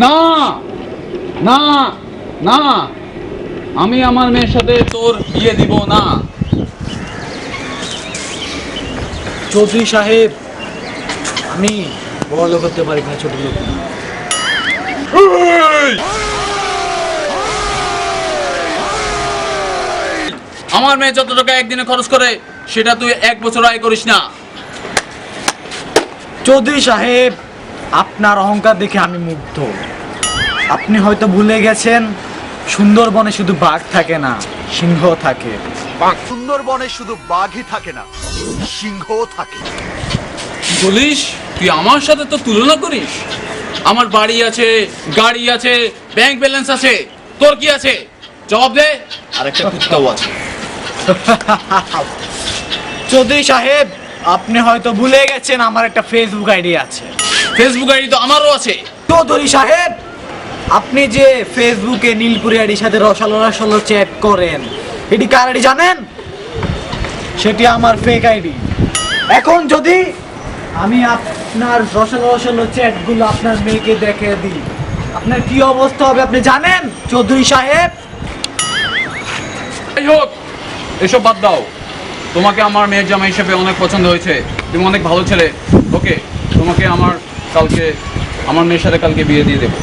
না না না, আমি আমার মেয়ের সাথে তোর বিয়ে দিব না। চৌধুরী সাহেব, আমি বড় লোক হতে পারি না, ছোট লোক না। আমার মেয়ে যত টাকা একদিনে খরচ করে সেটা তুই 1 বছর আয় করিস না। চৌধুরী সাহেব, আপনার অহংকার দেখে আমি মুগ্ধ। আপনি হয়তো ভুলে গেছেন, সুন্দরবনে শুধু বাঘ থাকে না, সিংহ থাকে। সুন্দরবনে শুধু বাঘই থাকে না, সিংহও থাকে। বলিস তুই আমার সাথে তো তুলনা করিস? আমার বাড়ি আছে, গাড়ি আছে, ব্যাংক ব্যালেন্স আছে, তোর কি আছে? জবাব দে। আরেকটা কুত্তাও আছে। চৌধুরী সাহেব, আপনি হয়তো ভুলে গেছেন আমার একটা ফেসবুক আইডি আছে। ফেসবুক আইডি তো আমারও আছে। চৌধুরী সাহেব, আপনি যে ফেসবুকে নীলপুরি আইডির সাথে রসালো চ্যাট করেন, এটি কার আইডি জানেন? সেটি আমার ফেক আইডি। এখন যদি আমি আপনার রসালো চ্যাটগুলো আপনার মেয়েকে দেখে দিই, আপনার কি অবস্থা হবে আপনি জানেন চৌধুরী সাহেব? যাই হোক, এসব বাদ দাও। তোমাকে আমার মেয়ের জামাই হিসেবে অনেক পছন্দ হয়েছে, তুমি অনেক ভালো ছেলে। ওকে, তোমাকে আমার মেয়ের সাথে কালকে বিয়ে দিয়ে দেবো।